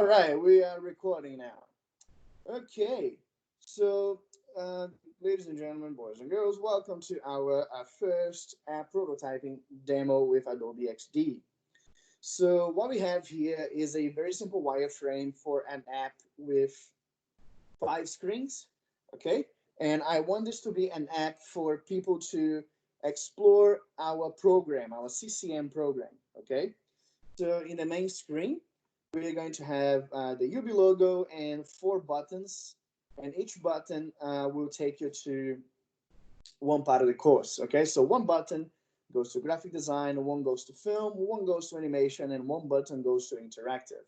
All right, we are recording now. Okay, so ladies and gentlemen, boys and girls, welcome to our first app prototyping demo with Adobe Xd. So what we have here is a very simple wireframe for an app with 5 screens, okay? And I want this to be an app for people to explore our program, our CCM program, okay? So in the main screen, we're going to have the UB logo and 4 buttons, and each button will take you to one part of the course. Okay, so one button goes to graphic design, one goes to film, one goes to animation, and one button goes to interactive.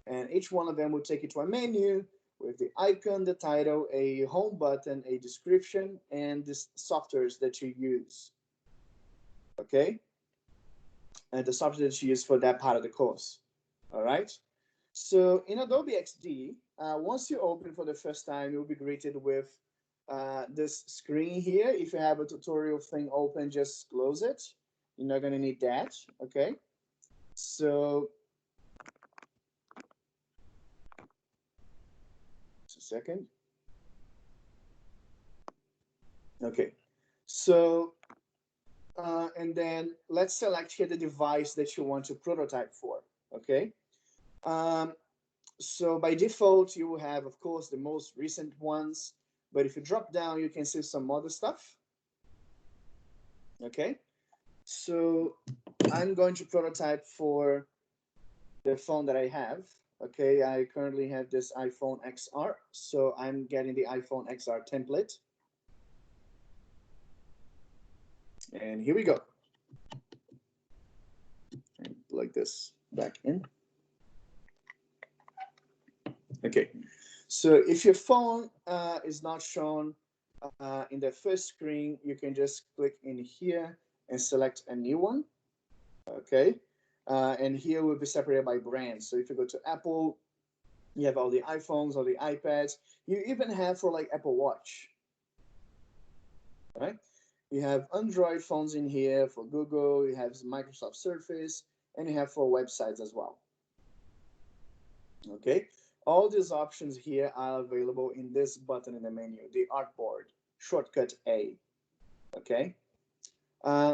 And each one of them will take you to a menu with the icon, the title, a home button, a description, and the softwares that you use. Okay, and the software that you use for that part of the course. All right. So in Adobe Xd, once you open for the first time, you'll be greeted with this screen here. If you have a tutorial thing open, just close it. You're not going to need that. Okay. So just a second. Okay. So and then let's select here the device that you want to prototype for. Okay. So by default, you will have, of course, the most recent ones. But if you drop down, you can see some other stuff. Okay. So I'm going to prototype for the phone that I have. Okay. I currently have this iPhone XR. So I'm getting the iPhone XR template. And here we go. And plug this back in. Okay. So if your phone is not shown in the first screen, you can just click in here and select a new one. Okay. And here will be separated by brand. So if you go to Apple, you have all the iPhones, all the iPads. You even have for like Apple Watch. All right. You have Android phones in here for Google. You have Microsoft Surface, and you have for websites as well. Okay. All these options here are available in this button in the menu, the artboard, shortcut A. Okay.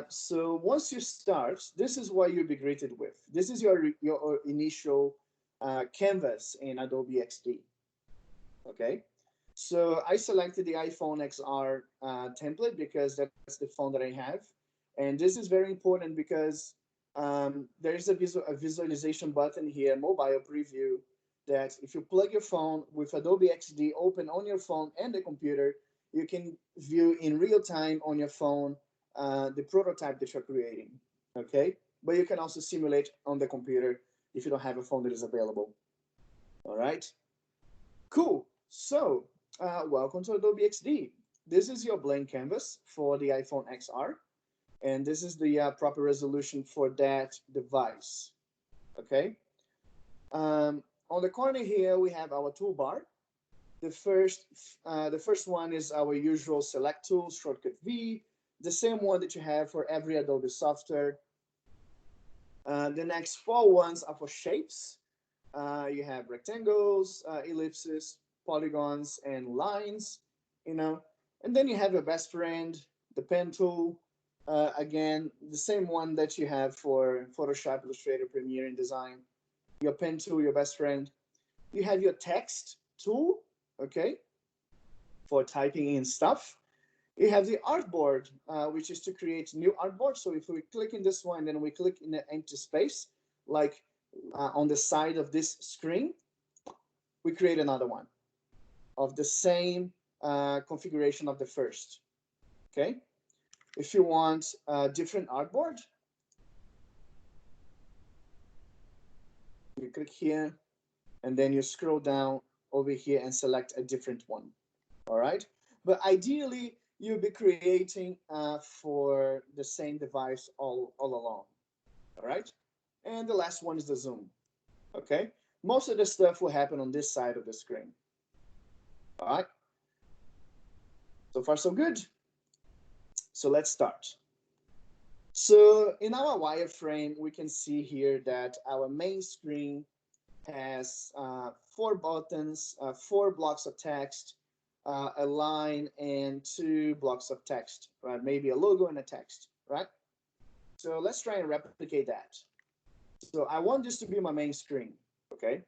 So once you start, this is what you'll be greeted with. This is your initial canvas in Adobe Xd. Okay. So I selected the iPhone XR template because that's the phone that I have. And this is very important because there's a visualization button here, mobile preview, that if you plug your phone with Adobe Xd open on your phone and the computer, you can view in real time on your phone the prototype that you're creating. Okay. But you can also simulate on the computer if you don't have a phone that is available. All right. Cool. So welcome to Adobe Xd. This is your blank canvas for the iPhone XR, and this is the proper resolution for that device. Okay. On the corner here, we have our toolbar. The first one is our usual select tool, shortcut V, the same one that you have for every Adobe software. The next 4 ones are for shapes. You have rectangles, ellipses, polygons, and lines, and then you have your best friend, the pen tool, again, the same one that you have for Photoshop, Illustrator, Premiere, and Design. Your pen tool, your best friend. You have your text tool, okay, for typing in stuff. You have the artboard, which is to create new artboard. So if we click in this one, then we click in the empty space, like on the side of this screen, we create another one of the same configuration of the first. Okay. If you want a different artboard, you click here, and then you scroll down over here and select a different one. All right. But ideally, you'll be creating for the same device all along. All right. And the last one is the zoom. Okay. Most of the stuff will happen on this side of the screen. All right. So far, so good. So let's start. So in our wireframe, we can see here that our main screen has 4 buttons, 4 blocks of text, a line, and 2 blocks of text, right? Maybe a logo and a text, right? So let's try and replicate that. So I want this to be my main screen, okay?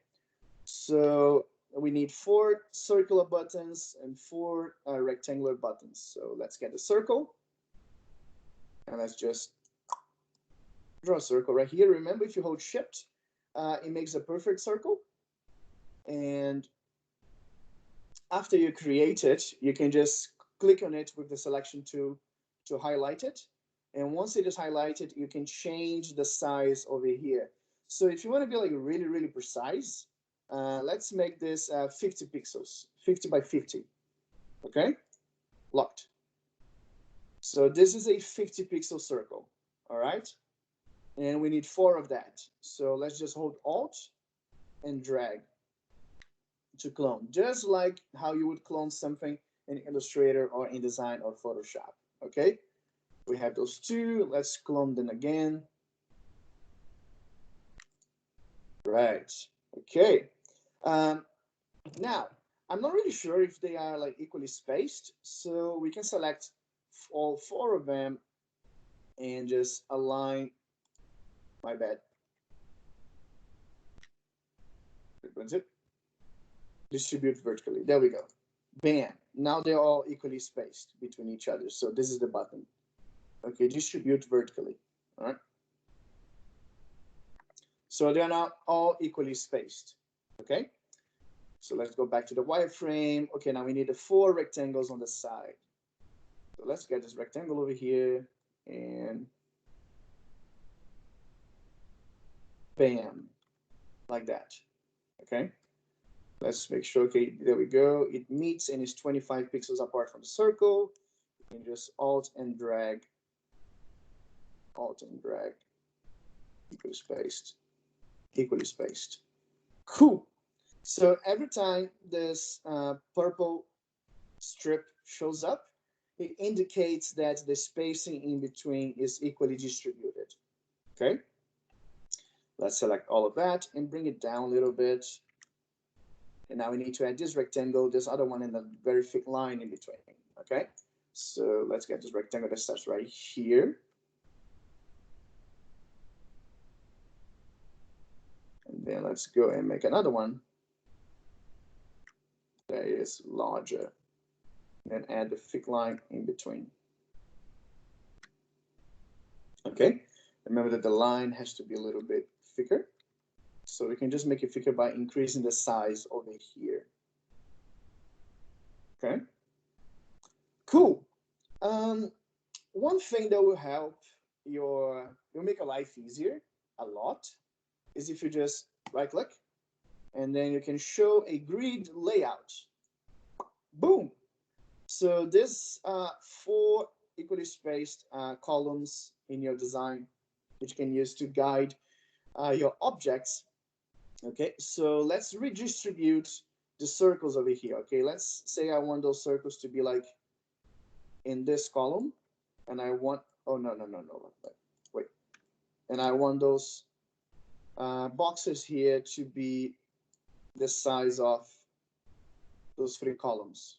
So we need 4 circular buttons and 4 rectangular buttons. So let's get the circle, and let's just draw a circle right here. Remember, if you hold Shift, it makes a perfect circle. And after you create it, you can just click on it with the selection tool to highlight it. And once it is highlighted, you can change the size over here. So if you want to be like really, really precise, let's make this 50 pixels, 50 by 50. Okay, locked. So this is a 50 pixel circle. All right, and we need 4 of that. So let's just hold Alt and drag to clone, just like how you would clone something in Illustrator or InDesign or Photoshop. Okay, we have those 2. Let's clone them again. Right. Okay. Now, I'm not really sure if they are like equally spaced, so we can select all 4 of them and just align. My bad. Distribute vertically. There we go. Bam. Now they're all equally spaced between each other. So this is the button. Okay, distribute vertically. All right. So they're now all equally spaced. Okay. So let's go back to the wireframe. Okay, now we need the 4 rectangles on the side. So let's get this rectangle over here and bam, like that. Okay. Let's make sure, okay, there we go. It meets and is 25 pixels apart from the circle. You can just Alt and drag, equally spaced, equally spaced. Cool. So every time this purple strip shows up, it indicates that the spacing in between is equally distributed. Okay. Let's select all of that and bring it down a little bit. And now we need to add this rectangle, this other one, in the very thick line in between. Okay, so let's get this rectangle that starts right here. And then let's go and make another one that is larger. And add the thick line in between. Okay, remember that the line has to be a little bit thicker. So we can just make it thicker by increasing the size over here. Okay, cool. One thing that will help will make your life easier a lot is if you just right click and then you can show a grid layout. Boom. So this 4 equally spaced columns in your design, which you can use to guide your objects. Okay, so let's redistribute the circles over here. Okay, let's say I want those circles to be like in this column, and I want, oh, no, wait. And I want those boxes here to be the size of those 3 columns.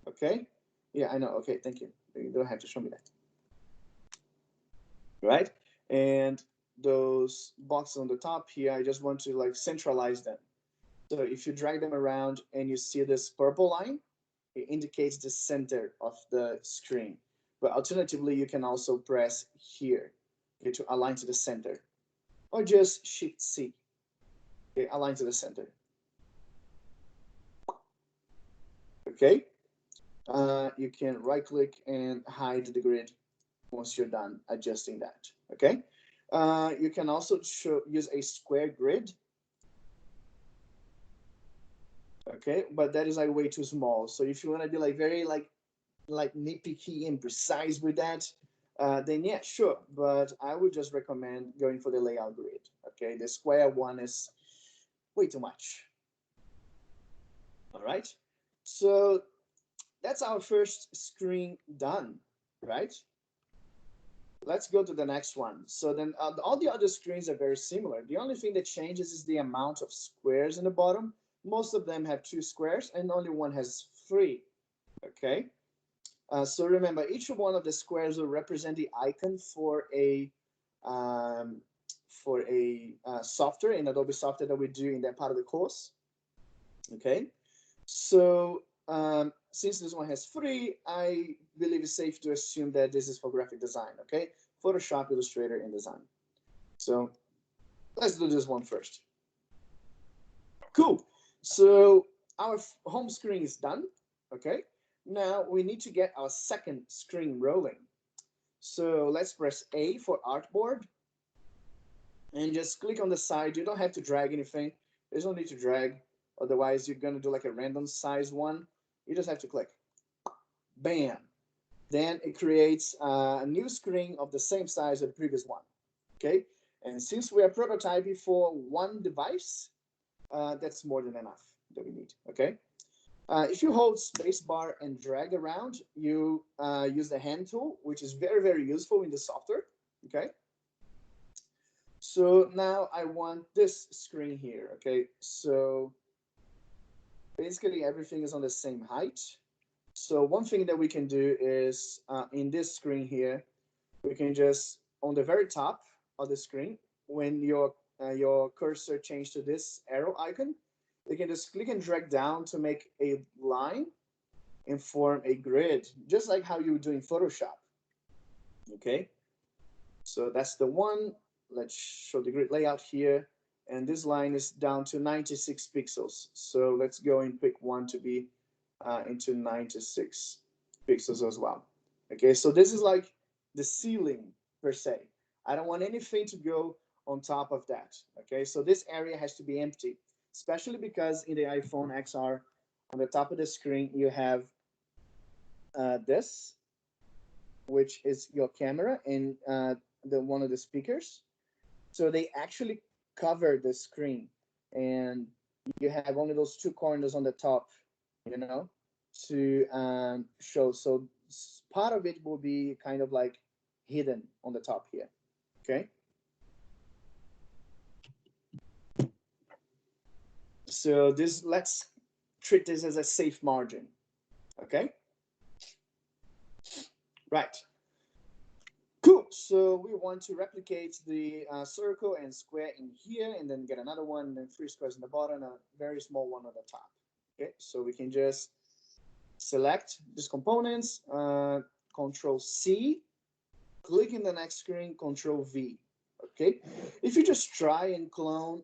Okay, yeah, I know. Okay, thank you. You don't have to show me that. Right, and those boxes on the top here, I just want to like centralize them. So if you drag them around and you see this purple line, it indicates the center of the screen. But alternatively, you can also press here, okay, to align to the center, or just Shift C, okay, align to the center. Okay, you can right click and hide the grid once you're done adjusting that. Okay, you can also use a square grid. Okay, but that is like way too small. So if you want to be like very like nitpicky and precise with that, then yeah, sure. But I would just recommend going for the layout grid. Okay, the square one is way too much. All right, so that's our first screen done, right? Let's go to the next one. So then all the other screens are very similar. The only thing that changes is the amount of squares in the bottom. Most of them have 2 squares and only one has 3. Okay. So remember, each one of the squares will represent the icon um, for a software in Adobe software that we do in that part of the course. Okay. So since this one has 3, I believe it's safe to assume that this is for graphic design. Okay. Photoshop, Illustrator, and Design. So let's do this one first. Cool. So our home screen is done. Okay. Now we need to get our second screen rolling. So let's press A for artboard and just click on the side. You don't have to drag anything. There's no need to drag. Otherwise, you're going to do like a random size one. You just have to click. Bam. Then it creates a new screen of the same size as the previous one. Okay. And since we are prototyping for one device, that's more than enough that we need. Okay. If you hold spacebar and drag around, you use the hand tool, which is very, very useful in the software. Okay. So now I want this screen here. Okay. So basically everything is on the same height. So one thing that we can do is in this screen here, we can just on the very top of the screen, when your cursor changes to this arrow icon, you can just click and drag down to make a line and form a grid, just like how you do in Photoshop. Okay, so that's the one. Let's show the grid layout here. And this line is down to 96 pixels. So let's go and pick one to be into 96 pixels as well. Okay, so this is like the ceiling per se. I don't want anything to go on top of that. Okay, so this area has to be empty, especially because in the iPhone XR, on the top of the screen, you have this, which is your camera and one of the speakers. So they actually cover the screen, and you have only those 2 corners on the top, you know, to show. So part of it will be kind of like hidden on the top here. Okay. So let's treat this as a safe margin. Okay. Right. Cool. So we want to replicate the circle and square in here, and then get another one, and then 3 squares in the bottom, a very small one on the top. Okay. So we can just select these components, Control C, click in the next screen, Control V. Okay. If you just try and clone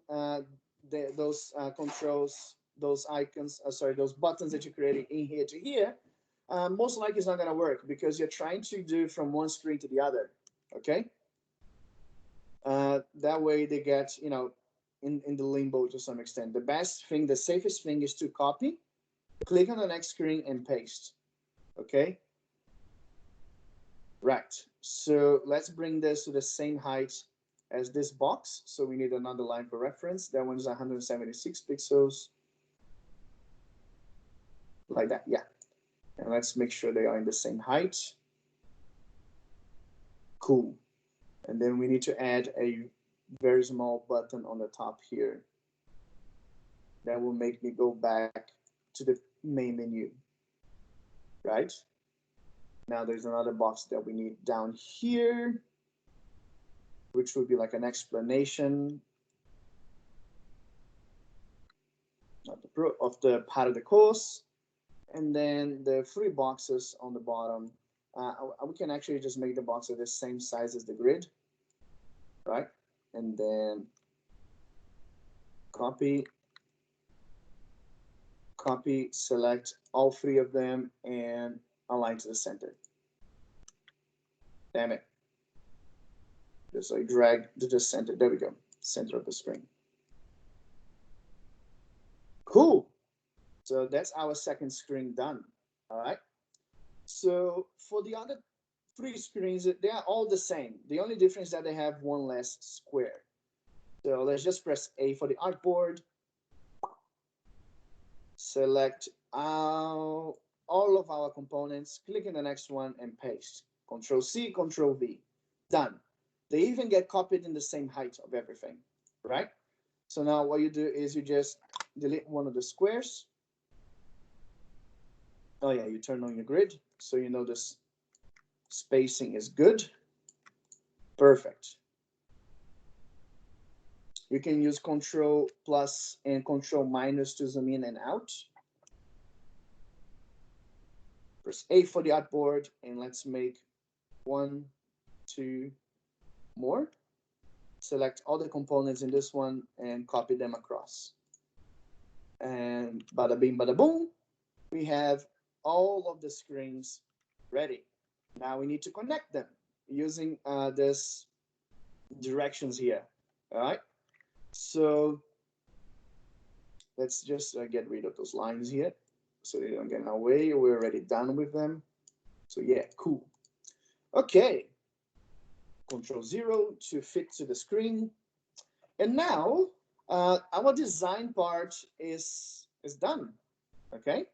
those controls, those icons, sorry, those buttons that you created in here to here, most likely it's not going to work because you're trying to do from one screen to the other. Okay. That way they get, you know, in the limbo to some extent. The best thing, the safest thing is to copy, click on the next screen and paste. Okay. Right. So let's bring this to the same height as this box. So we need another line for reference. That one is 176 pixels. Like that. Yeah. And let's make sure they are in the same height. Cool. And then we need to add a very small button on the top here. That will make me go back to the main menu. Right? Now there's another box that we need down here, which would be like an explanation of the part of the course. And then the 3 boxes on the bottom, we can actually just make the boxes the same size as the grid, right? And then copy, select all 3 of them and align to the center. Damn it. Just like drag to the center. There we go. Center of the screen. Cool. So that's our second screen done. All right. So for the other 3 screens, they are all the same. The only difference is that they have one less square. So let's just press A for the artboard. Select all of our components, click in the next one and paste. Control C, Control V. Done. They even get copied in the same height of everything, right? So now what you do is you just delete one of the squares. Oh yeah, you turn on your grid so you know this spacing is good. Perfect. You can use Control plus and Control minus to zoom in and out. Press A for the artboard, and let's make 1, 2 more. Select all the components in this one and copy them across. And bada bing, bada boom, we have all of the screens ready. Now we need to connect them using this directions here. All right. So let's just get rid of those lines here so they don't get in our way. We're already done with them. So yeah, cool. Okay. Control 0 to fit to the screen. And now our design part is done. Okay.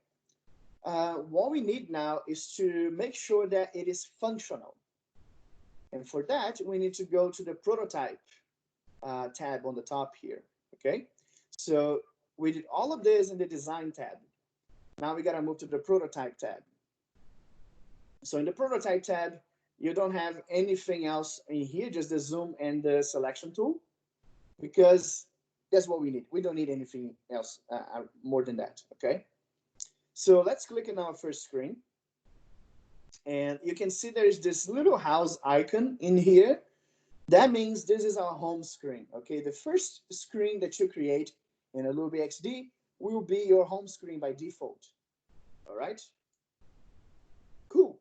What we need now is to make sure that it is functional. And for that, we need to go to the prototype tab on the top here. Okay. So we did all of this in the design tab. Now we got to move to the prototype tab. So in the prototype tab, you don't have anything else in here, just the zoom and the selection tool, because that's what we need. We don't need anything else more than that. Okay. So let's click on our first screen. And you can see there's this little house icon in here. That means this is our home screen. Okay. The first screen that you create in Adobe Xd will be your home screen by default. All right. Cool.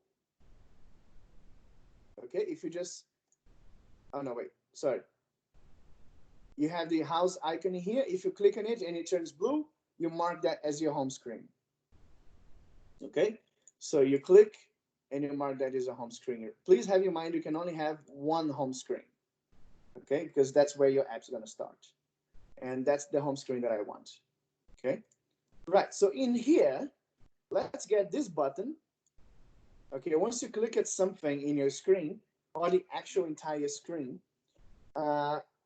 Okay. If you just, oh no, wait, sorry. You have the house icon here. If you click on it and it turns blue, you mark that as your home screen. Okay. So you click and you mark that as a home screen. Please have in mind you can only have one home screen. Okay. Because that's where your app's going to start. And that's the home screen that I want. Okay. Right. So in here, let's get this button. Okay. Once you click at something in your screen or the actual entire screen,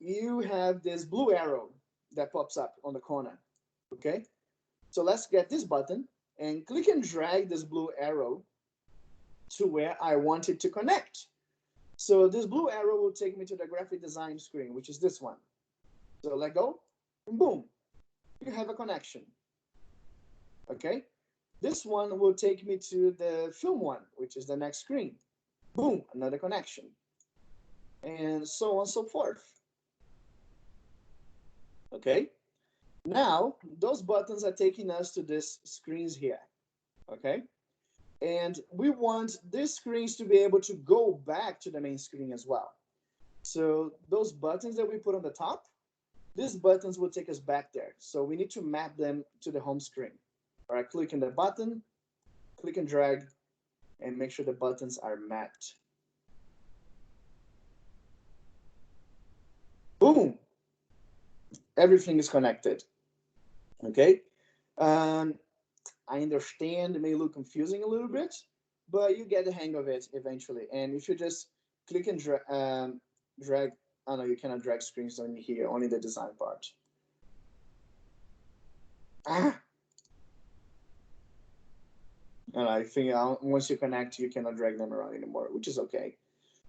you have this blue arrow that pops up on the corner. Okay. So let's get this button and click and drag this blue arrow to where I want it to connect. So this blue arrow will take me to the graphic design screen, which is this one. So let go, and boom, you have a connection. Okay. This one will take me to the film one, which is the next screen. Boom, another connection. And so on and so forth. Okay. Now, those buttons are taking us to these screens here. Okay. And we want these screens to be able to go back to the main screen as well. So those buttons that we put on the top, these buttons will take us back there. So we need to map them to the home screen. All right, click on the button, click and drag, and make sure the buttons are mapped. Boom. Everything is connected. Okay. I understand it may look confusing a little bit, but you get the hang of it eventually. And if you just click and drag, oh no, you cannot drag screens on here, only the design part. And I think once you connect, you cannot drag them around anymore, which is okay.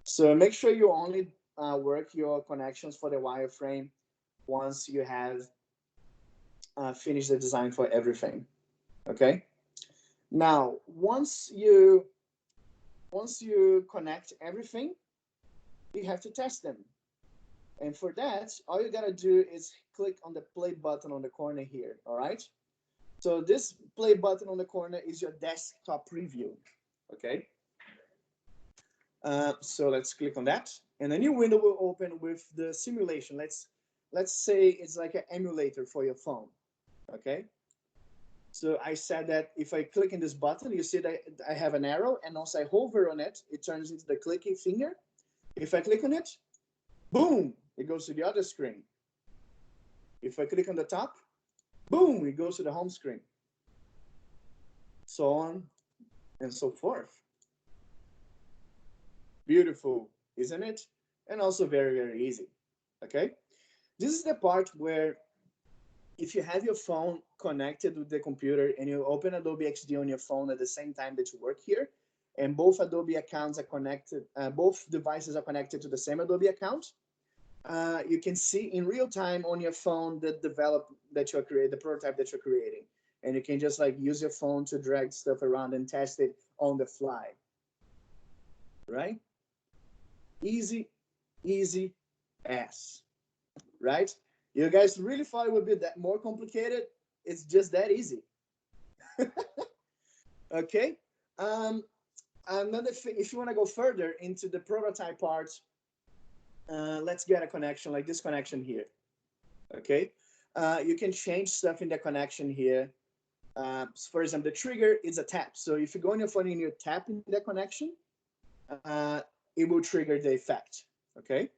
So make sure you only work your connections for the wireframe once you have finished the design for everything. Okay. Now, once you connect everything, you have to test them. And for that, all you gotta do is click on the play button on the corner here. All right. So this play button on the corner is your desktop preview. Okay. So let's click on that, and a new window will open with the simulation. Let's say it's like an emulator for your phone. Okay. So I said that if I click on this button, you see that I have an arrow, and once I hover on it, it turns into the clicky finger. If I click on it, boom, it goes to the other screen. If I click on the top, boom, it goes to the home screen. So on and so forth. Beautiful. isn't it? And also very, very easy. Okay. This is the part where if you have your phone connected with the computer and you open Adobe XD on your phone at the same time that you work here, and both Adobe accounts are connected, both devices are connected to the same Adobe account, you can see in real time on your phone the the prototype that you're creating. And you can just like use your phone to drag stuff around and test it on the fly, right? Easy, easy as, right? You guys really thought it would be that more complicated? It's just that easy. Okay. Another thing, if you want to go further into the prototype part, let's get a connection like this connection here. Okay. You can change stuff in the connection here. For example, the trigger is a tap. So if you go on your phone and you tap in the connection, it will trigger the effect. Okay.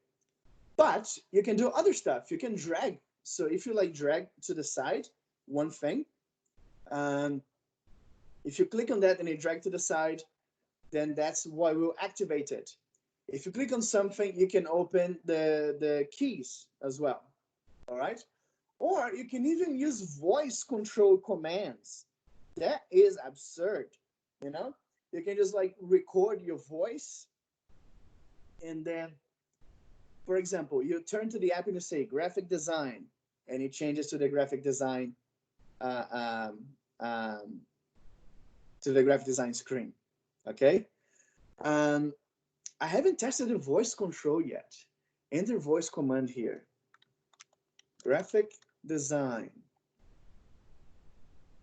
But you can do other stuff. You can drag. So if you like drag to the side one thing, if you click on that and you drag to the side, then that's what will activate it. If you click on something, you can open the keys as well. All right. Or you can even use voice control commands. That is absurd. You know, you can just like record your voice, and then, for example, you turn to the app and you say graphic design, and it changes to the graphic design uh, um, um, screen. Okay. Um, I haven't tested the voice control yet. Enter voice command here. Graphic design.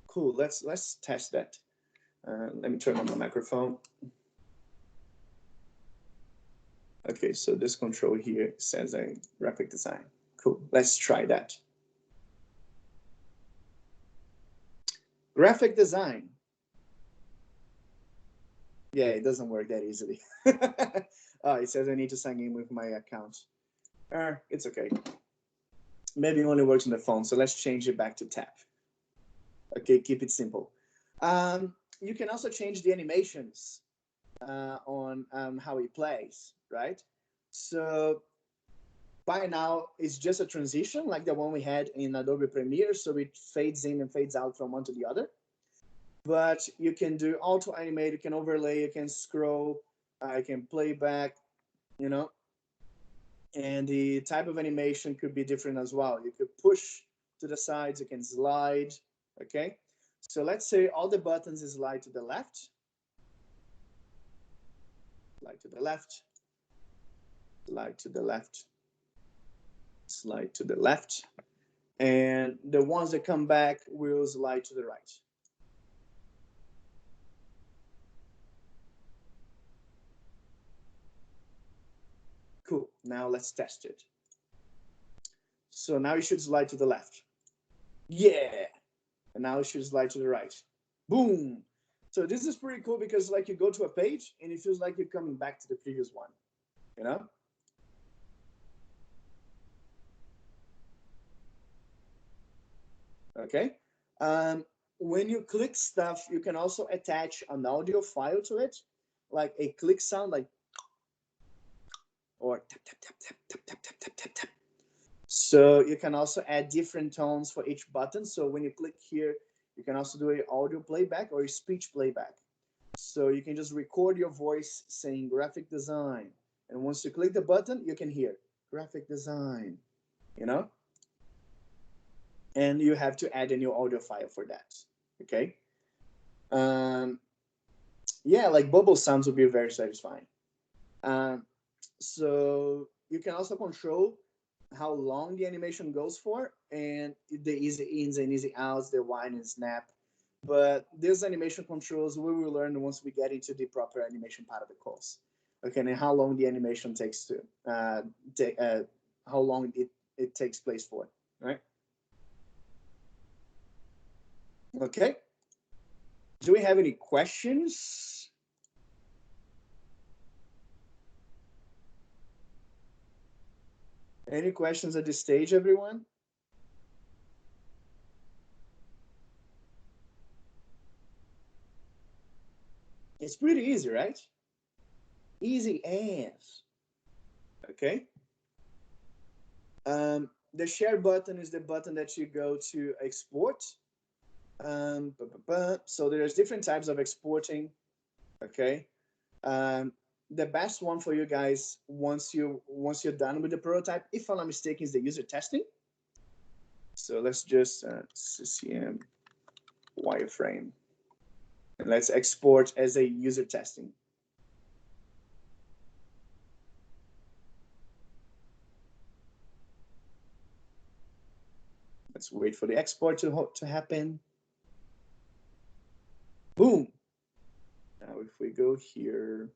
Cool. Let's test that. Let me turn on my microphone. Okay, so this control here says a graphic design. Cool. Let's try that. Graphic design. Yeah, it doesn't work that easily. Oh, it says I need to sign in with my account. It's okay. Maybe it only works on the phone, so let's change it back to tap. Okay, keep it simple. You can also change the animations on how it plays, right? So by now, it's just a transition like the one we had in Adobe Premiere, so it fades in and fades out from one to the other. But you can do auto animate, you can overlay, you can scroll, you can play back, you know, and the type of animation could be different as well. You could push to the sides, you can slide, okay? So let's say all the buttons is slide to the left, slide to the left, slide to the left, slide to the left, and the ones that come back will slide to the right. Cool, now let's test it. So now you should slide to the left. Yeah, and now it should slide to the right. Boom. So this is pretty cool because like you go to a page and it feels like you're coming back to the previous one, you know? Okay. When you click stuff, you can also attach an audio file to it, like a click sound, like, or tap, tap, tap, tap, tap, tap, tap, tap, tap, tap. So you can also add different tones for each button. So when you click here, you can also do an audio playback or a speech playback. So you can just record your voice saying graphic design. And once you click the button, you can hear graphic design, you know? And you have to add a new audio file for that, okay? Yeah, like bubble sounds would be very satisfying. So you can also control how long the animation goes for and the easy ins and easy outs, the whine and snap. But these animation controls we will learn once we get into the proper animation part of the course. Okay, and how long the animation takes to how long it takes place for, right? Okay. Do we have any questions? Any questions at this stage, everyone? It's pretty easy, right? Easy as. Okay. The share button is the button that you go to export. So there's different types of exporting. Okay. The best one for you guys, once you're done with the prototype, if I'm not mistaken, is the user testing. So let's just CCM wireframe, and let's export as a user testing. Let's wait for the export to happen. Boom. Now if we go here,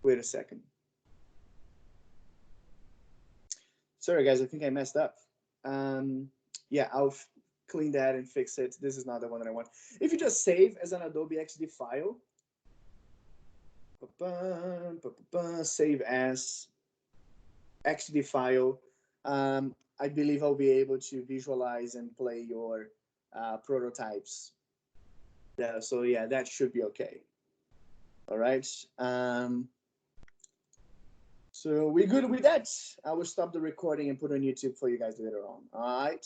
wait a second. Sorry guys, I think I messed up. Yeah, I'll clean that and fix it. This is not the one that I want. If you just save as an Adobe Xd file, save as Xd file, I believe I'll be able to visualize and play your prototypes. So yeah, that should be okay. All right. So we're good with that. I will stop the recording and put on YouTube for you guys later on. All right.